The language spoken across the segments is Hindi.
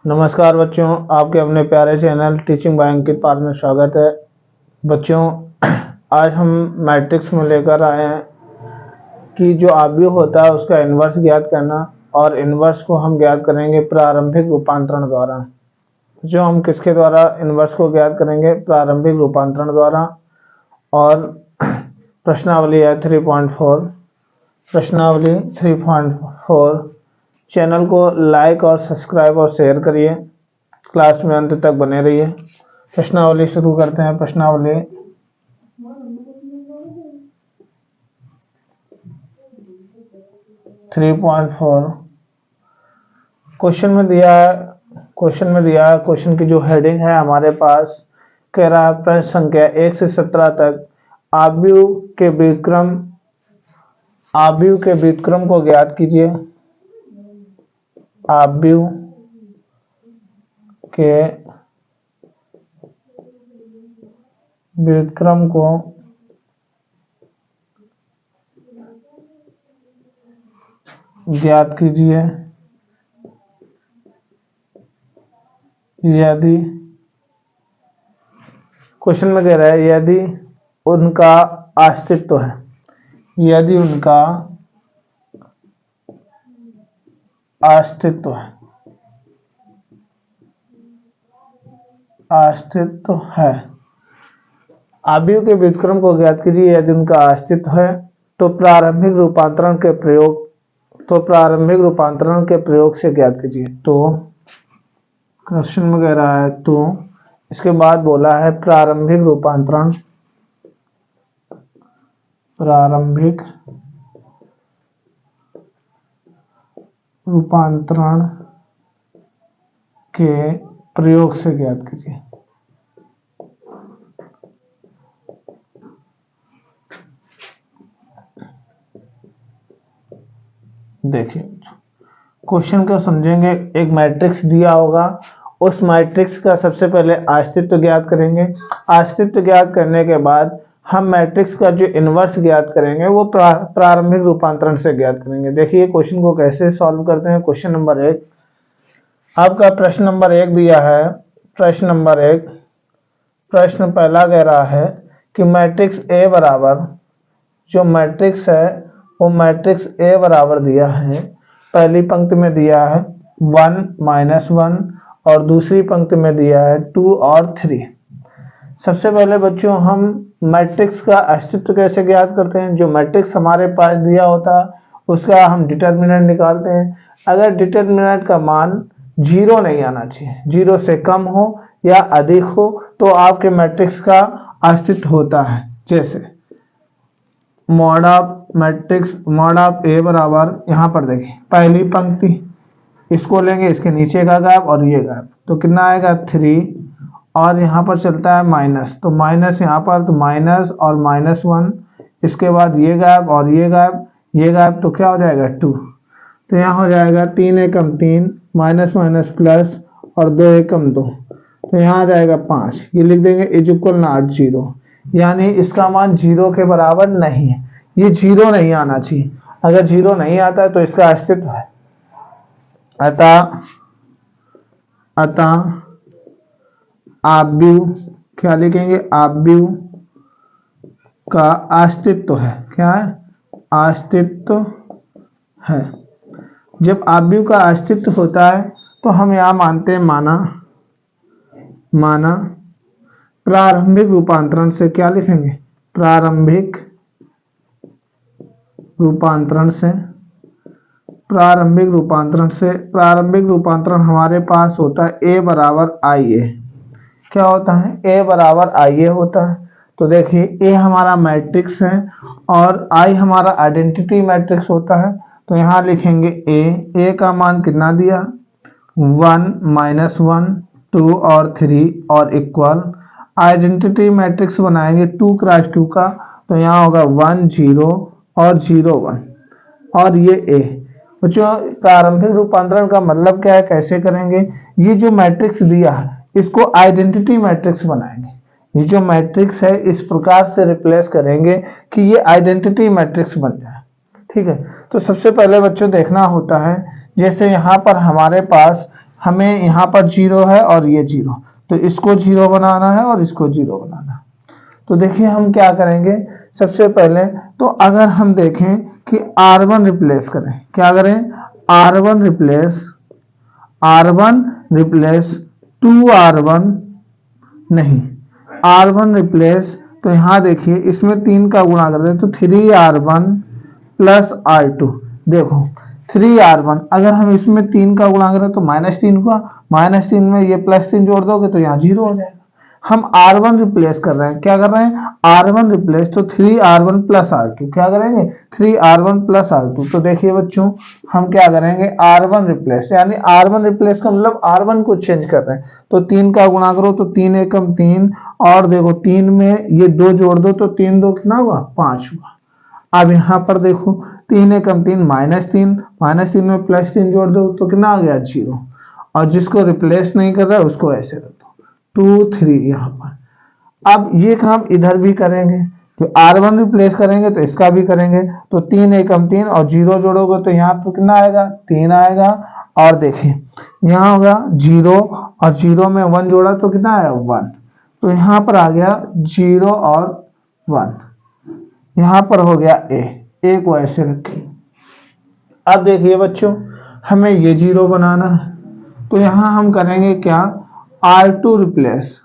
नमस्कार बच्चों, आपके अपने प्यारे चैनल टीचिंग बाय अंकित पाल में स्वागत है। बच्चों, आज हम मैट्रिक्स में लेकर आए हैं कि जो आव्यूह होता है उसका इन्वर्स ज्ञात करना, और इन्वर्स को हम ज्ञात करेंगे प्रारंभिक रूपांतरण द्वारा। जो हम किसके द्वारा इन्वर्स को ज्ञात करेंगे? प्रारंभिक रूपांतरण द्वारा। और प्रश्नावली है 3.4। प्रश्नावली 3.4। चैनल को लाइक और सब्सक्राइब और शेयर करिए। क्लास में अंत तक बने रहिए। प्रश्नावली शुरू करते हैं। प्रश्नावली 3.4 क्वेश्चन में दिया है। क्वेश्चन की जो हेडिंग है हमारे पास कह रहा है प्रश्न संख्या 1 से 17 तक आव्यूह के व्युत्क्रम को ज्ञात कीजिए। आव्यूह के व्युत्क्रम को ज्ञात कीजिए यदि, क्वेश्चन में कह रहा है यदि उनका अस्तित्व है। यदि उनका अस्तित्व है। आव्यूह के व्युत्क्रम को ज्ञात कीजिए यदि उनका अस्तित्व है। तो प्रारंभिक रूपांतरण के प्रयोग से ज्ञात कीजिए। तो क्वेश्चन में कह रहा है तो इसके बाद बोला है प्रारंभिक रूपांतरण के प्रयोग से ज्ञात कीजिए। देखिए, क्वेश्चन को समझेंगे। एक मैट्रिक्स दिया होगा, उस मैट्रिक्स का सबसे पहले अस्तित्व ज्ञात करेंगे। अस्तित्व ज्ञात करने के बाद हम मैट्रिक्स का जो इन्वर्स ज्ञात करेंगे वो प्रारंभिक रूपांतरण से ज्ञात करेंगे। देखिए क्वेश्चन को कैसे सॉल्व करते हैं। क्वेश्चन नंबर 1 आपका प्रश्न नंबर 1 दिया है। प्रश्न नंबर 1, प्रश्न पहला कह रहा है कि मैट्रिक्स ए बराबर, जो मैट्रिक्स है वो मैट्रिक्स ए बराबर दिया है। पहली पंक्ति में दिया है 1 -1 और दूसरी पंक्ति में दिया है 2 और 3। सबसे पहले बच्चों हम मैट्रिक्स का अस्तित्व कैसे ज्ञात करते हैं? जो मैट्रिक्स हमारे पास दिया होता है उसका हम डिटर्मिनेंट निकालते हैं। अगर डिटर्मिनेंट का मान 0 नहीं आना चाहिए, 0 से कम हो या अधिक हो, तो आपके मैट्रिक्स का अस्तित्व होता है। जैसे mod of matrix mod of A बराबर, यहाँ पर देखिए पहली पंक्ति इसको लेंगे, इसके नीचे का गैप और ये गैप, तो कितना आएगा 3, और यहाँ पर चलता है माइनस, तो माइनस यहाँ पर, तो माइनस और -1, इसके बाद ये गैप और ये गैप, तो क्या हो जाएगा 2। तो यहाँ हो जाएगा 3 एकम 3 माइनस माइनस प्लस और 2 एकम 2, तो यहाँ आ जाएगा 5। ये लिख देंगे इज इक्वल नॉट 0, यानी इसका मान 0 के बराबर नहीं है। ये 0 नहीं आना चाहिए। अगर 0 नहीं आता है तो इसका अस्तित्व है। अतः आव्यूह, क्या लिखेंगे? आव्यूह का अस्तित्व है। क्या है? अस्तित्व है। जब आव्यूह का अस्तित्व होता है तो हम यहाँ मानते हैं माना प्रारंभिक रूपांतरण से, क्या लिखेंगे? प्रारंभिक रूपांतरण हमारे पास होता है a बराबर IA। क्या होता है? a बराबर IA होता है। तो देखिए a हमारा मैट्रिक्स है और I हमारा आइडेंटिटी मैट्रिक्स होता है। तो यहाँ लिखेंगे a का मान कितना दिया? 1 -1 2 और 3 और इक्वल। आइडेंटिटी मैट्रिक्स बनाएंगे 2 क्रॉस 2 का, तो यहाँ होगा 1 0 और 0 1 और ये a। बच्चों प्रारंभिक रूपांतरण का मतलब क्या है, कैसे करेंगे? ये जो मैट्रिक्स दिया है इसको आइडेंटिटी मैट्रिक्स बनाएंगे। ये जो मैट्रिक्स है इस प्रकार से रिप्लेस करेंगे कि ये आइडेंटिटी मैट्रिक्स बन जाए। ठीक है, तो सबसे पहले बच्चों देखना होता है, जैसे यहाँ पर हमारे पास हमें यहाँ पर 0 है और ये 0, तो इसको 0 बनाना है और इसको 0 बनाना है। तो देखिए हम क्या करेंगे, सबसे पहले तो अगर हम देखें कि R1 रिप्लेस करें, क्या करें, R1 रिप्लेस 2R1, नहीं, R1 रिप्लेस, तो यहां देखिए इसमें 3 का गुणा कर दें तो 3R1 प्लस R2। देखो 3R1, अगर हम इसमें 3 का गुणा करें तो -3 का, -3 में ये +3 जोड़ दोगे तो यहाँ 0 हो जाएगा। हम R1 रिप्लेस कर रहे हैं, क्या कर रहे हैं, R1 रिप्लेस, तो 3R1 प्लस R2, क्या करेंगे, 3R1 प्लस R2। तो देखिए बच्चों हम क्या करेंगे, R1 रिप्लेस, यानी R1 रिप्लेस का मतलब R1 को चेंज कर रहे हैं, तो 3 का गुणा करो तो 3 एकम 3, और देखो 3 में ये 2 जोड़ दो तो 3 2 कितना हुआ, 5 हुआ। अब यहाँ पर देखो 3 एकम 3, -3, -3 में +3 जोड़ दो तो कितना आ गया, 0। और जिसको रिप्लेस नहीं कर रहा है उसको ऐसे रख दो 2 3 यहाँ पर। अब ये काम इधर भी करेंगे, जो R1 रिप्लेस करेंगे तो इसका भी करेंगे, तो 3 एकम 3 और 0 जोड़ोगे तो यहाँ पर कितना आएगा, 3 आएगा। और देखिए यहाँ होगा 0 और 0 में 1 जोड़ा तो कितना आया, 1, तो यहाँ पर आ गया 0 और 1, यहाँ पर हो गया ए को ऐसे रखिए। अब देखिए बच्चों हमें ये 0 बनाना है, तो यहाँ हम करेंगे क्या, R2 रिप्लेस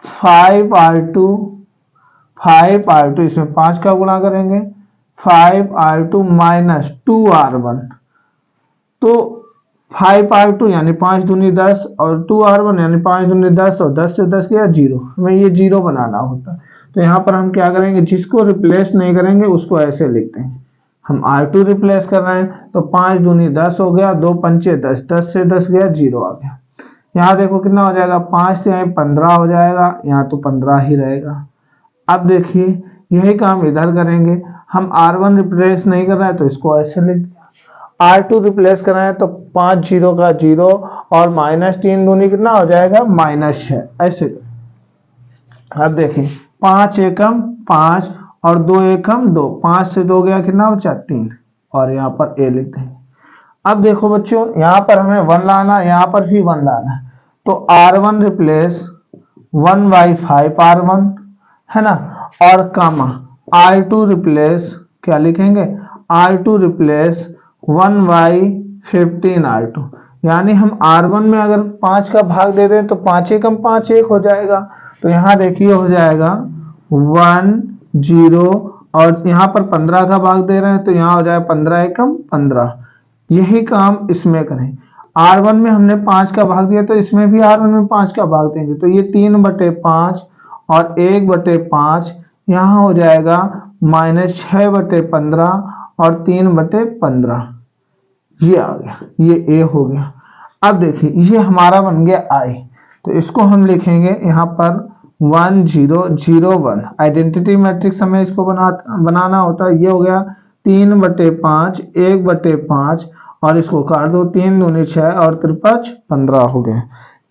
5R2, इसमें 5 का गुणा करेंगे, 5R2 माइनस 2R1, तो 5R2 यानी 5 दूनी 10 और 2R1 यानी 5 दूनी 10 और 10 से 10 गया 0, हमें ये 0 बनाना होता है। तो यहाँ पर हम क्या करेंगे, जिसको रिप्लेस नहीं करेंगे उसको ऐसे लिखते हैं। हम R2 रिप्लेस कर रहे हैं तो 5 दूनी 10 हो गया, 2 पंचे 10, 10 से 10 गया 0 आ गया। यहाँ देखो कितना हो जाएगा, 5 से 15 हो जाएगा, यहाँ तो 15 ही रहेगा। अब देखिए यही काम इधर करेंगे, हम R1 रिप्लेस नहीं कर रहे हैं तो इसको ऐसे लिख दिया, R2 रिप्लेस कर रहे हैं तो 5 0 का 0 और -3 दूनी कितना हो जाएगा, -6, ऐसे। अब देखिए 5 एकम 5 और 2 एकम 2, 5 से 2 गया कितना बचा, 3, और यहाँ पर ए लिखते हैं। अब देखो बच्चों यहाँ पर हमें 1 लाना, यहाँ पर भी 1 लाना है, तो R1 रिप्लेस 1/5R1 है ना, और कामा R2 रिप्लेस क्या लिखेंगे, R2 रिप्लेस 1/15R2, यानी हम R1 में अगर 5 का भाग दे दें तो 5 एकम 5 1 हो जाएगा, तो यहाँ देखिए हो जाएगा 1 0, और यहाँ पर 15 का भाग दे रहे हैं तो यहाँ हो जाएगा 15 एकम 15। यही काम इसमें करें, R1 में हमने 5 का भाग दिया तो इसमें भी R1 में 5 का भाग देंगे, तो ये 3/5 और 1/5, यहाँ हो जाएगा -6/15 और 3/15, ये आ गया, ये ए हो गया। अब देखिए ये हमारा बन गया आई, तो इसको हम लिखेंगे यहाँ पर 1 0 0 1, आइडेंटिटी मैट्रिक्स हमें इसको बनाना होता है। ये हो गया 3/5 1/5, और इसको काट दो, 3 दूनी 6 और 3 15 हो गए,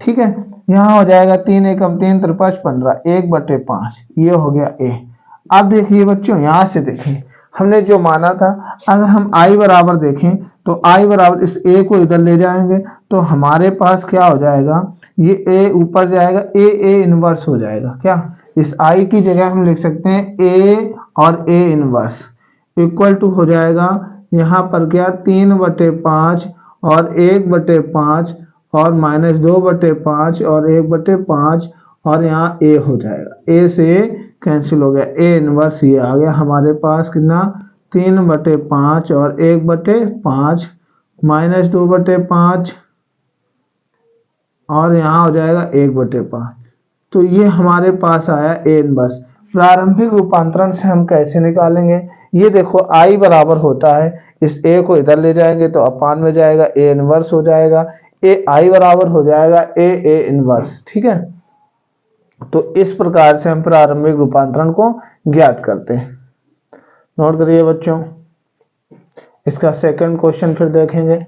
ठीक है। यहाँ हो जाएगा 3 एकम 3 3 15 1/5, ये हो गया ए। अब देखिए बच्चों यहाँ से देखिए हमने जो माना था, अगर हम आई बराबर देखें तो आई बराबर इस ए को इधर ले जाएंगे तो हमारे पास क्या हो जाएगा, ये ए ऊपर जाएगा, ए इनवर्स हो जाएगा। क्या, इस आई की जगह हम लिख सकते हैं ए और ए इनवर्स इक्वल टू हो जाएगा, यहाँ पर क्या 3/5 और 1/5 और -2/5 और 1/5, और यहाँ ए हो जाएगा, ए से कैंसिल हो गया, ए इनवर्स ये आ गया हमारे पास कितना, 3/5 और 1/5 -2/5 और यहाँ हो जाएगा 1/5, तो ये हमारे पास आया ए इनवर्स। प्रारंभिक रूपांतरण से हम कैसे निकालेंगे, ये देखो आई बराबर होता है, इस ए को इधर ले जाएंगे तो अपान में जाएगा, ए इनवर्स हो जाएगा, ए आई बराबर हो जाएगा ए इनवर्स, ठीक है। तो इस प्रकार से हम प्रारंभिक रूपांतरण को ज्ञात करते हैं। नोट करिए बच्चों, इसका सेकंड क्वेश्चन फिर देखेंगे।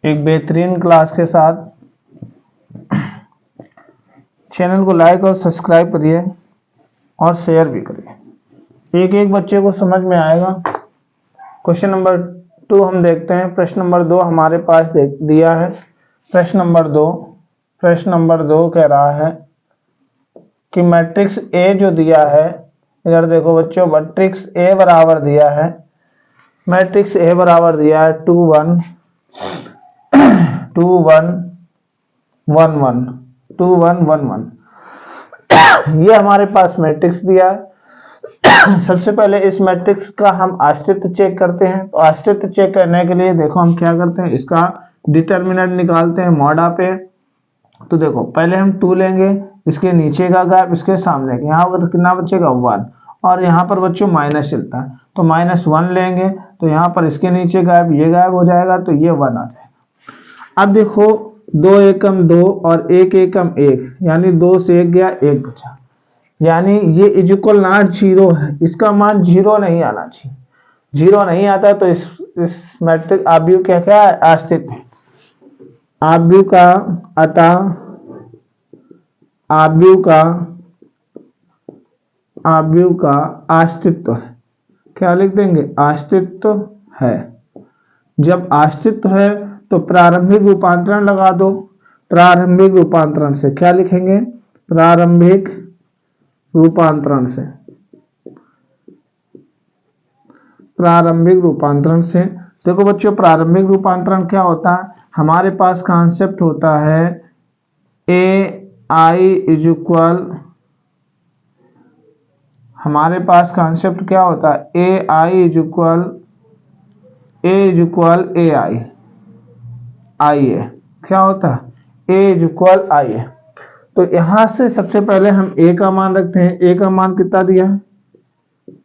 एक बेहतरीन क्लास के साथ। चैनल को लाइक और सब्सक्राइब करिए और शेयर भी करिए, एक एक बच्चे को समझ में आएगा। क्वेश्चन नंबर 2 हम देखते हैं। प्रश्न नंबर 2 हमारे पास दिया है। प्रश्न नंबर दो कह रहा है कि मैट्रिक्स ए जो दिया है, इधर देखो बच्चों, मैट्रिक्स ए बराबर दिया है, मैट्रिक्स ए बराबर दिया है 2 1 2 1 1 1 2 1 1 1। ये हमारे पास मैट्रिक्स दिया है। सबसे पहले इस मैट्रिक्स का हम अस्तित्व चेक करते हैं। तो अस्तित्व चेक करने के लिए देखो हम क्या करते हैं, इसका डिटर्मिनेंट निकालते हैं मॉडा पे। तो देखो पहले हम 2 लेंगे, इसके नीचे का गैप इसके सामने, यहाँ पर कितना बचेगा 1, और यहाँ पर बच्चों माइनस चलता है तो -1 लेंगे, तो यहाँ पर इसके नीचे गैप ये गायब हो जाएगा, तो ये 1 आ जाएगा। अब देखो 2 एकम 2 और 1 एकम 1, यानी 2 से 1 गया, 1 बचा, यानी ये इज इक्वल नॉट 0 है, इसका मान 0 नहीं आना चाहिए। 0 नहीं आता तो इस मैट्रिक्स आव्यूह क्या क्या है, अस्तित्व है। आव्यूह का अतः आव्यूह का अस्तित्व है। क्या लिख देंगे, अस्तित्व है। जब अस्तित्व है तो प्रारंभिक रूपांतरण लगा दो। प्रारंभिक रूपांतरण से क्या लिखेंगे, प्रारंभिक रूपांतरण से, प्रारंभिक रूपांतरण से। देखो बच्चों प्रारंभिक रूपांतरण क्या होता है, हमारे पास कॉन्सेप्ट होता है ए आई इज इक्वल, हमारे पास कॉन्सेप्ट क्या होता है, ए आई इज इक्वल ए आई, आई ए क्या होता है, ए इज इक्वल आई ए। तो यहां से सबसे पहले हम ए का मान रखते हैं। ए का मान कितना दिया है,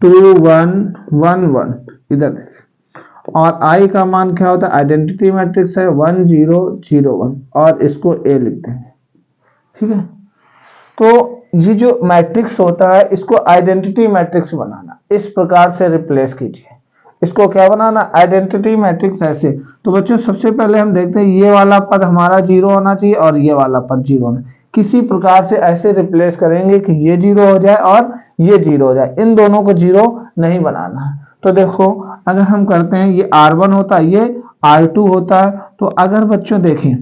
2 1 1 1, इधर देखिए। और आई का मान क्या होता है, आइडेंटिटी मैट्रिक्स है 1 0 0 1, और इसको ए लिखते हैं। ठीक है, तो ये जो मैट्रिक्स होता है इसको आइडेंटिटी मैट्रिक्स बनाना, इस प्रकार से रिप्लेस कीजिए। इसको क्या बनाना, आइडेंटिटी मैट्रिक्स ऐसे। तो बच्चों सबसे पहले हम देखते हैं ये वाला पद हमारा 0 होना चाहिए और ये वाला पद 0 होना, किसी प्रकार से ऐसे रिप्लेस करेंगे कि ये 0 हो जाए और ये 0 हो जाए, इन दोनों को 0 नहीं बनाना है। तो देखो अगर हम करते हैं, ये R1 होता है, ये R2 होता है। तो अगर बच्चों देखें,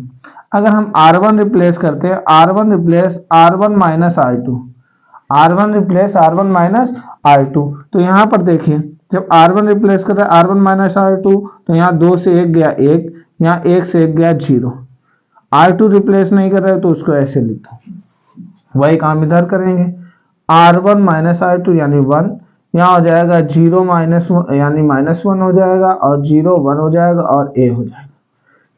अगर हम R1 रिप्लेस करते हैं, R1 replace R1 minus R2, R1 replace R1 minus R2, तो यहाँ पर देखिए जब R1 रिप्लेस कर रहे हैं R1 माइनस R2, तो यहाँ 2 से 1 गया 1, यहाँ 1 से 1 गया 0। R2 रिप्लेस नहीं कर रहे तो उसको ऐसे लिखो, वही काम इधर करेंगे। R1 माइनस R2 यानी 1, यहाँ हो जाएगा 0 माइनस 1 यानी -1 हो जाएगा, और 0 1 हो जाएगा और a हो जाएगा।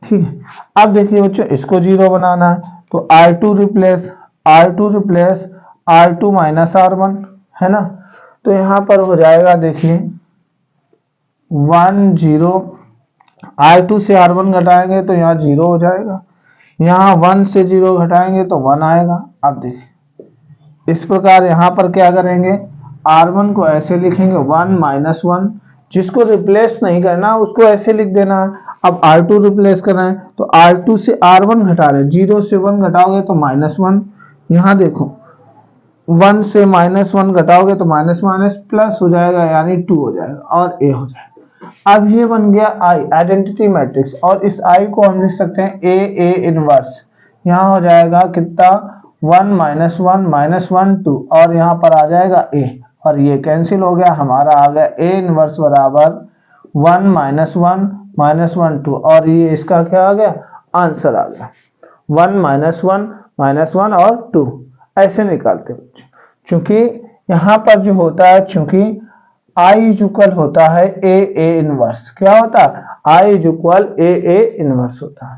ठीक है, अब देखिए बच्चों इसको 0 बनाना है, तो R2 replace R2 minus R1 है ना। तो यहाँ पर हो जाएगा देखिए 1 0, R2 से R1 घटाएंगे तो यहाँ 0 हो जाएगा, यहाँ 1 से 0 घटाएंगे तो 1 आएगा। अब देखिए इस प्रकार यहाँ पर क्या करेंगे, R1 को ऐसे लिखेंगे 1 माइनस 1, जिसको रिप्लेस नहीं करना उसको ऐसे लिख देना है। अब R2 रिप्लेस करना है तो R2 से R1 घटा रहे, 0 से 1 घटाओगे तो -1, यहाँ देखो 1 से -1 घटाओगे तो माइनस माइनस प्लस हो जाएगा, यानी 2 हो जाएगा और a हो जाएगा। अब ये बन गया आई, आइडेंटिटी मैट्रिक्स, और इस आई को हम लिख सकते हैं ए इनवर्स। यहाँ हो जाएगा कितना 1 -1 2, और यहाँ पर आ जाएगा a, और ये कैंसिल हो गया, हमारा आ गया a इनवर्स बराबर 1 -1 2, और ये इसका क्या आ गया, आंसर आ गया 1 -1 और 2, ऐसे निकालते बच्चे। चूंकि यहाँ पर जो होता है, चूंकि आई इक्वल होता है ए इनवर्स, क्या होता है, आई इक्वल ए इनवर्स होता है।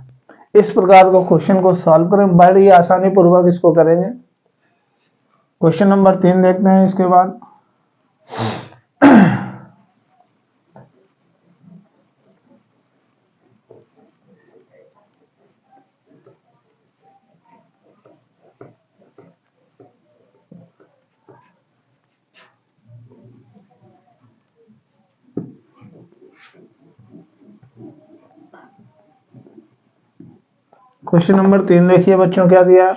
इस प्रकार को क्वेश्चन को सॉल्व करें, बड़ी आसानी पूर्वक इसको करेंगे। क्वेश्चन नंबर 3 देखते हैं इसके बाद। क्वेश्चन नंबर 3 देखिए बच्चों क्या दिया है।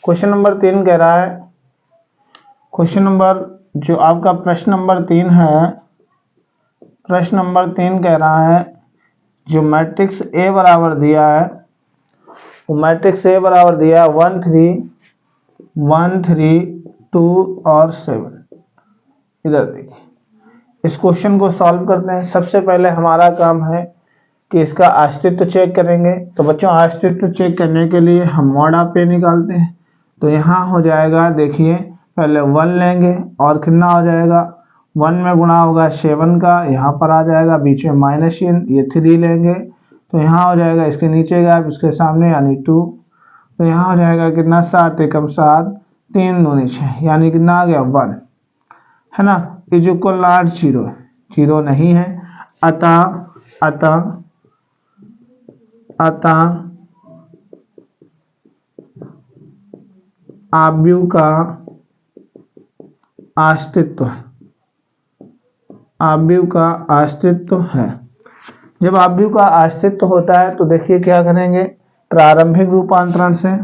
क्वेश्चन नंबर 3 कह रहा है, क्वेश्चन नंबर जो आपका प्रश्न नंबर 3 है, प्रश्न नंबर 3 कह रहा है जो मैट्रिक्स ए बराबर दिया है, वो मैट्रिक्स ए बराबर दिया है 1 3 1 3 2 और 7। इधर देखिए, इस क्वेश्चन को सॉल्व करते हैं। सबसे पहले हमारा काम है कि इसका अस्तित्व चेक करेंगे। तो बच्चों अस्तित्व चेक करने के लिए हम मॉड ऑफ ए निकालते हैं। तो यहाँ हो जाएगा, देखिए पहले 1 लेंगे और कितना हो जाएगा, 1 में गुणा होगा 7 का, यहाँ पर आ जाएगा बीच में माइनस चिन्ह, ये 3 लेंगे तो यहाँ हो जाएगा, इसके नीचे गैप इसके सामने यानी 2। तो यहाँ हो जाएगा कितना, 7 एकम 7 3 दूनी 6, यानी कितना आ गया 1, है ना। इज इक्वल नॉट 0, 0 नहीं है। अतः आव्यूह का अस्तित्व है, आव्यूह का अस्तित्व है। जब आव्यूह का अस्तित्व होता है तो देखिए क्या करेंगे, प्रारंभिक रूपांतरण से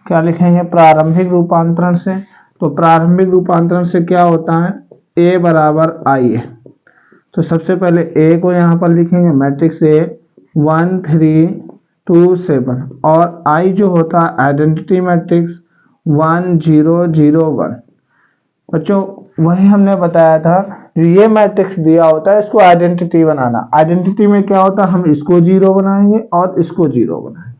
क्या लिखेंगे, प्रारंभिक रूपांतरण से। तो प्रारंभिक रूपांतरण से क्या होता है, a बराबर आई है। तो सबसे पहले a को यहाँ पर लिखेंगे, मैट्रिक्स a 1 3 2 7 और i जो होता है आइडेंटिटी मैट्रिक्स 1 0 0 1। बच्चों वही हमने बताया था, जो ये मैट्रिक्स दिया होता है इसको आइडेंटिटी बनाना। आइडेंटिटी में क्या होता है, हम इसको 0 बनाएंगे और इसको 0 बनाएंगे।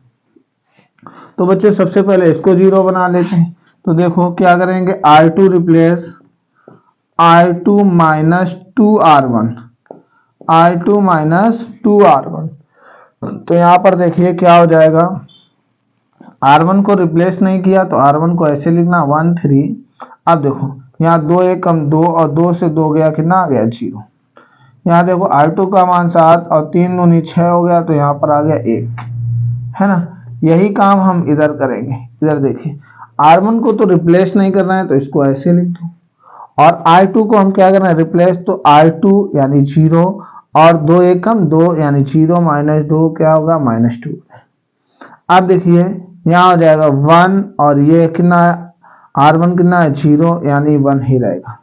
तो बच्चों सबसे पहले इसको 0 बना लेते हैं। तो देखो क्या करेंगे, R2 replace R2 minus 2R1, R2 minus 2R1। तो यहाँ पर देखिए क्या हो जाएगा, R1 को रिप्लेस नहीं किया तो R1 को ऐसे लिखना 1 3। अब देखो यहाँ 2 एक कम 2 और 2 से 2 गया, कितना आ गया 0। यहाँ देखो R2 का मान 7 और 3 दूनी 6 हो गया, तो यहाँ पर आ गया 1, है ना। यही काम हम इधर करेंगे। इधर देखिए R1 को तो रिप्लेस नहीं करना है तो इसको ऐसे लिख दो, और R2 को हम क्या करना है, रिप्लेस। तो R2 यानी 0 और 2 एक कम 2 यानी 0 माइनस 2 क्या होगा, -2। अब देखिए यहाँ हो जाएगा 1 और ये कितना है, R1 कितना है 0 यानी 1 ही रहेगा,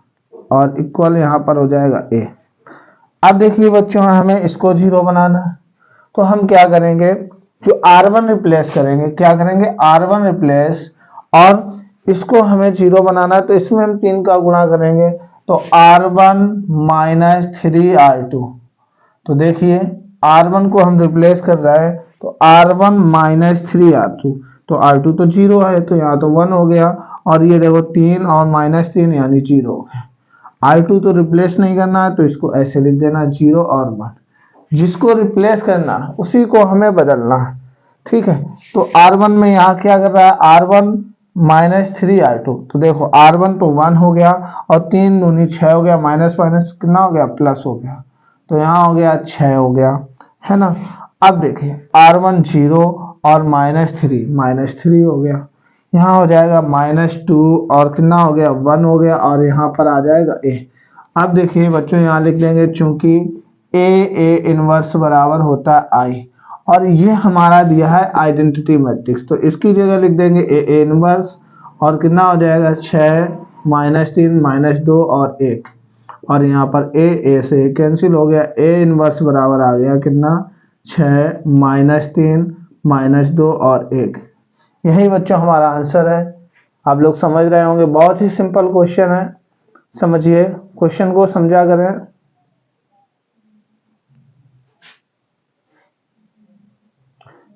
और इक्वल यहाँ पर हो जाएगा a। अब देखिए बच्चों हमें इसको 0 बनाना है, तो हम क्या करेंगे, जो R1 रिप्लेस करेंगे, क्या करेंगे R1 रिप्लेस, और इसको हमें 0 बनाना है तो इसमें हम 3 का गुणा करेंगे। तो R1 माइनस 3R2। तो देखिए R1 को हम रिप्लेस कर रहे हैं तो R1 माइनस 3R2। तो R2 तो 0 है तो यहाँ तो 1 हो गया, और ये देखो 3 और -3 यानी 0 हो गया। R2 तो रिप्लेस नहीं करना है तो इसको ऐसे लिख देना 0 और 1। जिसको रिप्लेस करना उसी को हमें बदलना है, ठीक है। तो R1 में यहाँ क्या कर रहा है, R1 माइनस 3R2। तो देखो R1 तो 1 हो गया और 3 दूनी 6 हो गया, माइनस माइनस कितना हो गया, प्लस हो गया। तो यहाँ हो गया 6 हो गया, है ना। अब देखिए R1 0 और -3 हो गया, यहाँ हो जाएगा -2 और कितना हो गया 1 हो गया, और यहाँ पर आ जाएगा a। अब देखिए बच्चों यहाँ लिख देंगे, चूंकि a इनवर्स बराबर होता है i, और ये हमारा दिया है आइडेंटिटी मैट्रिक्स, तो इसकी जगह लिख देंगे a इनवर्स, और कितना हो जाएगा 6 -3 -2 और 1, और यहाँ पर a से कैंसिल हो गया, a इनवर्स बराबर आ गया कितना 6 -3 -2 और 1। यही बच्चों हमारा आंसर है। आप लोग समझ रहे होंगे, बहुत ही सिंपल क्वेश्चन है, समझिए, क्वेश्चन को समझा करें।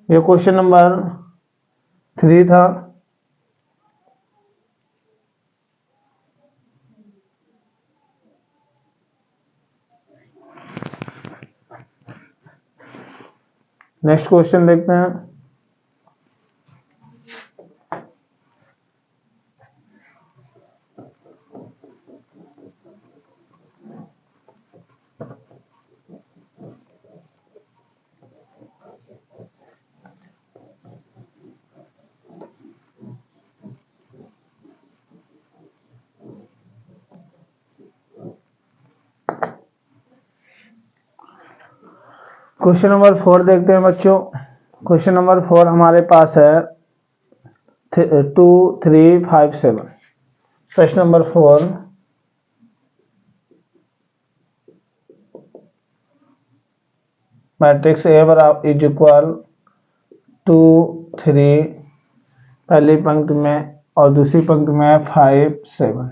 ये क्वेश्चन नंबर 3 था। नेक्स्ट क्वेश्चन देखते हैं। क्वेश्चन नंबर 4 देखते हैं बच्चों। क्वेश्चन नंबर 4 हमारे पास है 2 3 5 7। प्रश्न नंबर 4, मैट्रिक्स ए बराबर इज इक्वल 2 3 पहली पंक्ति में और दूसरी पंक्ति में 5 7।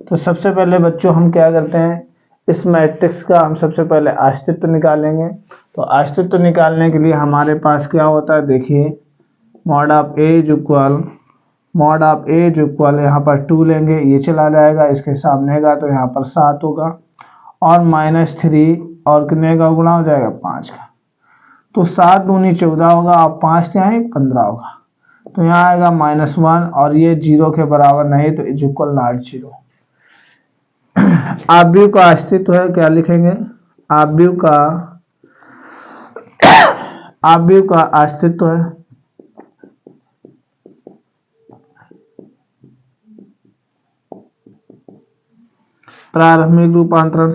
तो सबसे पहले बच्चों हम क्या करते हैं, इस मैट्रिक्स का हम सबसे पहले अस्तित्व निकालेंगे। तो अस्तित्व निकालने के लिए हमारे पास क्या होता है, देखिए mod of A is equal यहाँ पर 2 लेंगे, ये चला जाएगा, इसके सामने का तो यहाँ पर 7 होगा, और -3 और कितने का गुणा हो जाएगा, 5 का। तो 7 दूनी 14 होगा और 5 यहाँ 15 होगा। तो यहाँ आएगा -1 और ये 0 के बराबर नहीं, तो इज इक्वल नॉट 0। आव्यूह का अस्तित्व है, क्या लिखेंगे, आव्यूह का अस्तित्व है। प्रारंभिक रूपांतरण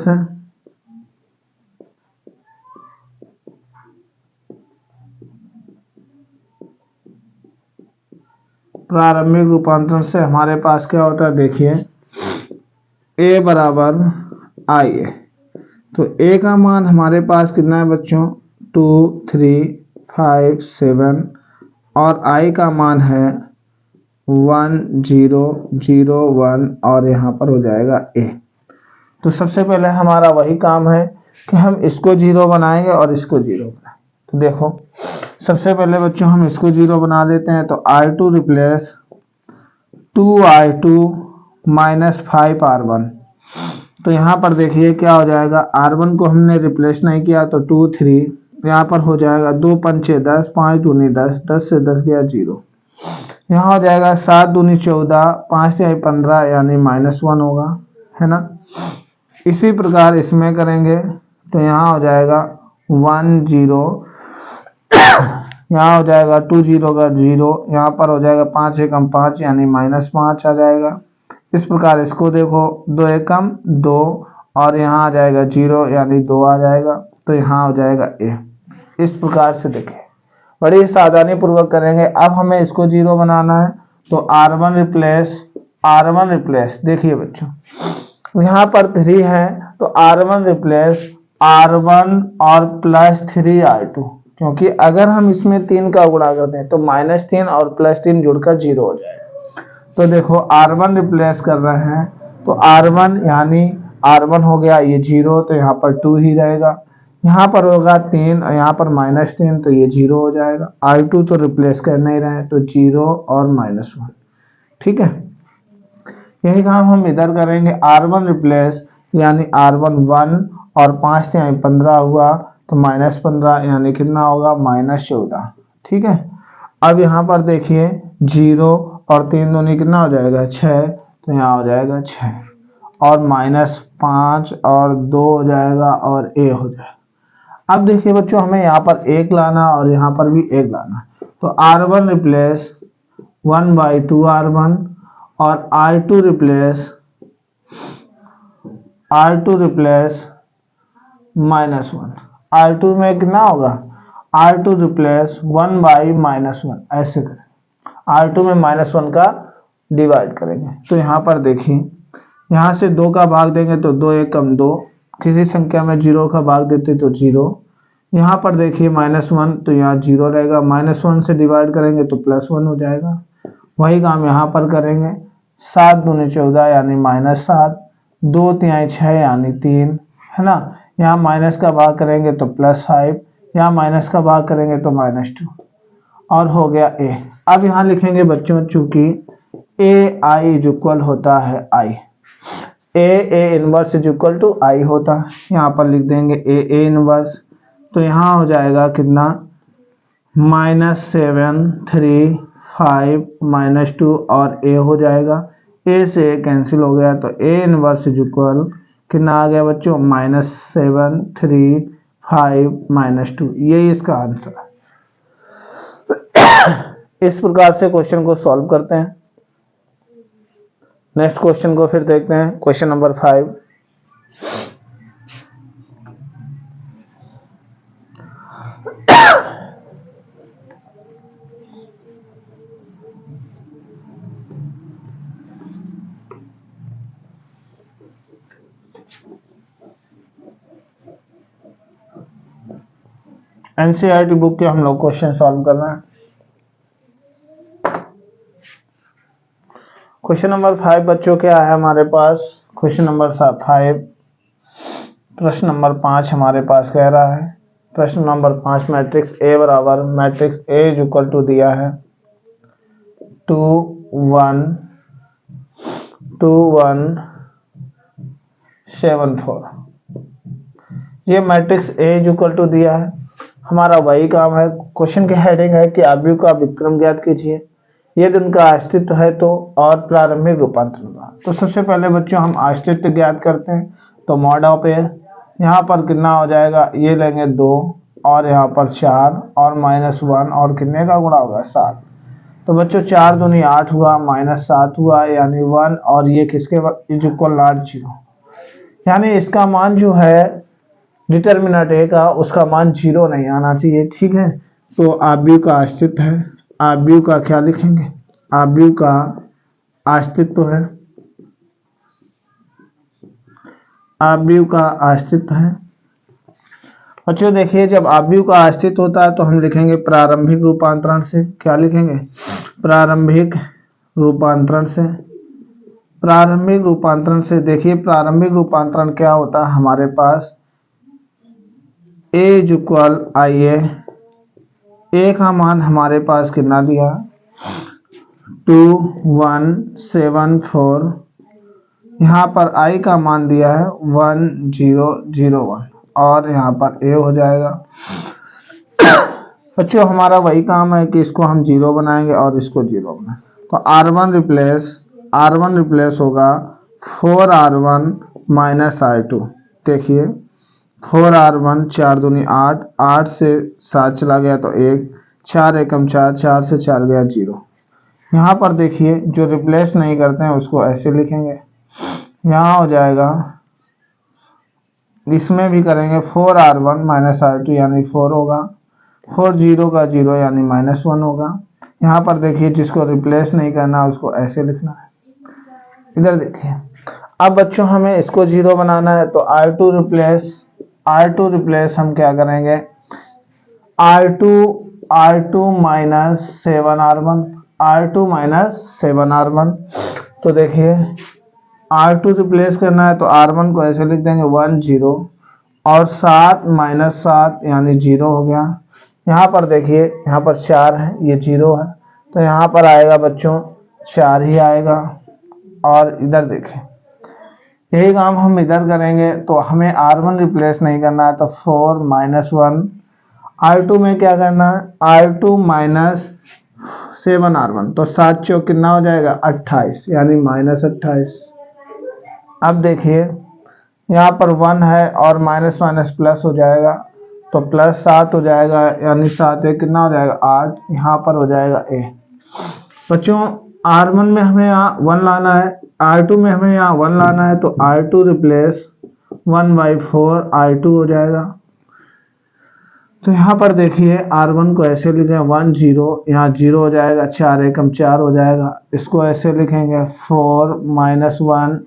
से हमारे पास क्या होता है, देखिए a बराबर आई है। तो a का मान हमारे पास कितना है बच्चों, 2 3 5 7 और i का मान है 1 0 0 1 और यहाँ पर हो जाएगा a। तो सबसे पहले हमारा वही काम है कि हम इसको 0 बनाएंगे और इसको 0 बनाएंगे। तो देखो सबसे पहले बच्चों हम इसको 0 बना देते हैं। तो r2 replace 2i2 minus 5r1। तो यहाँ पर देखिए क्या हो जाएगा, r1 को हमने रिप्लेस नहीं किया तो 2 3, यहाँ पर हो जाएगा 2 5 6 10, 5 दूनी 10, 10 से 10 गया 0। यहाँ हो जाएगा 7 दूनी 14, 5 से 15 यानी -1 होगा, है ना। इसी प्रकार इसमें करेंगे तो यहाँ हो जाएगा 1 0, यहाँ हो जाएगा 2 0 का 0, यहाँ पर हो जाएगा 5 एकम 5 यानी -5 आ जाएगा। इस प्रकार इसको देखो 2 एकम 2 और यहाँ आ जाएगा 0 यानी 2 आ जाएगा, तो यहाँ हो जाएगा a। इस प्रकार से देखें, बड़ी सावधानी पूर्वक करेंगे। अब हमें इसको 0 बनाना है तो r1 रिप्लेस देखिए बच्चों यहाँ पर 3 है तो r1 रिप्लेस r1 और +3r2, क्योंकि अगर हम इसमें 3 का गुणा करते हैं तो -3 और +3 जुड़कर 0 हो जाएगा। तो देखो r1 रिप्लेस कर रहे हैं तो r1 यानी r1 हो गया ये 0, तो यहाँ पर 2 ही रहेगा, यहाँ पर होगा 3 और यहाँ पर -3 तो ये 0 हो जाएगा। r2 तो रिप्लेस कर नहीं रहे हैं तो 0 और -1, ठीक है। यही काम हम इधर करेंगे, r1 रिप्लेस यानी r1 1 और 5 से 15 हुआ तो -15 यानी कितना होगा, -14, ठीक है। अब यहाँ पर देखिए 0 और 3 दूनी कितना हो जाएगा 6, तो यहाँ हो जाएगा 6 और -5 और 2 हो जाएगा और a हो जाएगा। अब देखिए बच्चों हमें यहाँ पर 1 लाना और यहाँ पर भी 1 लाना, तो r1 रिप्लेस 1/2r1 और r2 रिप्लेस -1। r2 में कितना होगा, r2 रिप्लेस 1/-1, ऐसे करें, r2 में -1 का डिवाइड करेंगे। तो यहाँ पर देखिए यहाँ से 2 का भाग देंगे तो 2 एकम 2, किसी संख्या में 0 का भाग देते तो 0। यहाँ पर देखिए -1 तो यहाँ 0 रहेगा, -1 से डिवाइड करेंगे तो +1 हो जाएगा। वही काम यहाँ पर करेंगे, 7 दूनी 14 यानी -7, 2 तिहाई 6 यानी 3, है ना। यहाँ माइनस का भाग करेंगे तो +5, यहाँ माइनस का भाग करेंगे तो -2 और हो गया a। अब यहाँ लिखेंगे बच्चों, चूंकि a i इज इक्वल होता है i, a inverse is equal to i होता है, यहाँ पर लिख देंगे a इनवर्स। तो यहाँ हो जाएगा कितना, -7 3 5 -2 और a हो जाएगा, a से a कैंसिल हो गया तो a इनवर्स इज इक्वल कितना आ गया बच्चों, -7 3 5 -2, यही इसका आंसर है। इस प्रकार से क्वेश्चन को सॉल्व करते हैं। नेक्स्ट क्वेश्चन को फिर देखते हैं, क्वेश्चन नंबर 5। एनसीईआरटी बुक के हम लोग क्वेश्चन सॉल्व कर रहे हैं। क्वेश्चन नंबर 5 बच्चों क्या है हमारे पास? क्वेश्चन नंबर 5 प्रश्न नंबर 5 हमारे पास कह रहा है, प्रश्न नंबर 5 मैट्रिक्स ए बराबर matrix A is equal to दिया है 2 1 2 1 7 4। ये matrix A is equal to दिया है, हमारा वही काम है। क्वेश्चन की हेडिंग है कि आव्यूह का विक्रम ज्ञात कीजिए, यदि उनका अस्तित्व है तो, और प्रारंभिक रूपांतरण। तो सबसे पहले बच्चों हम अस्तित्व ज्ञात करते हैं। तो मॉड ऑफ ए, यहाँ पर कितना हो जाएगा, ये लेंगे 2 और यहाँ पर 4 और -1 और कितने का गुणा होगा 7। तो बच्चों 4 दूनी 8 हुआ, -7 हुआ, यानी 1 और ये किसके इज इक्वल नॉट 0, यानी इसका मान जो है डिटर्मिनेंट ए का, उसका मान 0 नहीं आना चाहिए। ठीक है, तो आव्यूह का अस्तित्व है। आव्यूह का क्या लिखेंगे? आव्यूह का अस्तित्व है, आव्यूह का अस्तित्व है। बच्चों देखिए, जब आव्यूह का अस्तित्व होता है तो हम लिखेंगे प्रारंभिक रूपांतरण से। क्या लिखेंगे? प्रारंभिक रूपांतरण से। प्रारंभिक रूपांतरण से देखिए, प्रारंभिक रूपांतरण क्या होता है हमारे पास, ए इज इक्वल आइए, ए का मान हमारे पास कितना दिया 2 1 7 4, यहाँ पर आई का मान दिया है 1 0 0 1 और यहाँ पर ए हो जाएगा। बच्चों हमारा वही काम है कि इसको हम 0 बनाएंगे और इसको 0 बनाएंगे। तो R1 रिप्लेस होगा 4R1 माइनस R2। देखिए 4R1 4 दूनी 8, 8 से 7 चला गया तो 1, 4 एकम 4, 4 से 4 गया 0। यहाँ पर देखिए जो रिप्लेस नहीं करते हैं उसको ऐसे लिखेंगे, यहाँ हो जाएगा, इसमें भी करेंगे 4R1 माइनस R2 यानी 4 होगा, 4 0 का 0 यानी -1 होगा। यहाँ पर देखिए जिसको रिप्लेस नहीं करना उसको ऐसे लिखना है। इधर देखिए, अब बच्चों हमें इसको 0 बनाना है तो R2 रिप्लेस हम क्या करेंगे, R2 माइनस 7R1, तो देखिए R2 रिप्लेस करना है तो R1 को ऐसे लिख देंगे 1 0 और 7 माइनस 7 यानी 0 हो गया। यहाँ पर देखिए, यहाँ पर 4 है, ये 0 है, तो यहाँ पर आएगा बच्चों 4 ही आएगा। और इधर देखें, यही काम हम इधर करेंगे। तो हमें R1 रिप्लेस नहीं करना है तो 4 -1, R2 में क्या करना है, R2 माइनस 7R1, तो 7 चौक कितना हो जाएगा 28 यानी -28। अब देखिए यहाँ पर 1 है और माइनस प्लस हो जाएगा तो +7 हो जाएगा, यानी 7 1 कितना हो जाएगा 8, यहाँ पर हो जाएगा ए। बच्चों R1 में हमें यहाँ 1 लाना है, R2 में हमें यहाँ 1 लाना है, तो R2 रिप्लेस 1/4 R2 हो जाएगा। तो यहाँ पर देखिए R1 को ऐसे लिखें 1 0, यहाँ 0 हो जाएगा, 4 एकम 4 हो जाएगा, इसको ऐसे लिखेंगे 4 -1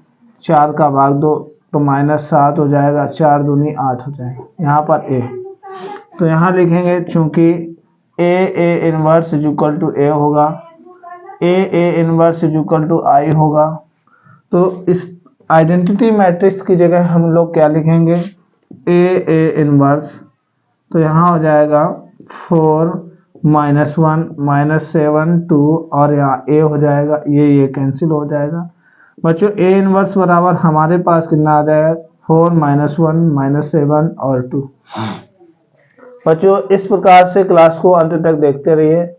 4 का भाग 2 तो -7 हो जाएगा, 4 दूनी 8 हो जाएगा। यहाँ पर ए, तो यहाँ लिखेंगे चूंकि A inverse is equal to A होगा, A inverse is equal to I होगा। तो इस आइडेंटिटी मैट्रिक्स की जगह हम लोग क्या लिखेंगे, ए इनवर्स, तो यहाँ हो जाएगा 4 -1 -7 2 और यहाँ ए हो जाएगा, ये कैंसिल हो जाएगा। बच्चों ए इनवर्स बराबर हमारे पास कितना आ जाएगा 4 -1 -7 और 2। बच्चों इस प्रकार से क्लास को अंत तक देखते रहिए,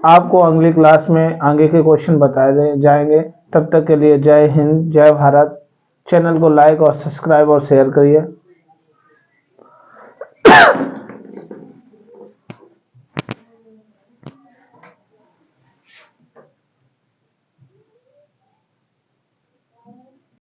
आपको अगली क्लास में आगे के क्वेश्चन बताए जाएंगे। तब तक के लिए जय हिंद, जय भारत। चैनल को लाइक और सब्सक्राइब और शेयर करिए।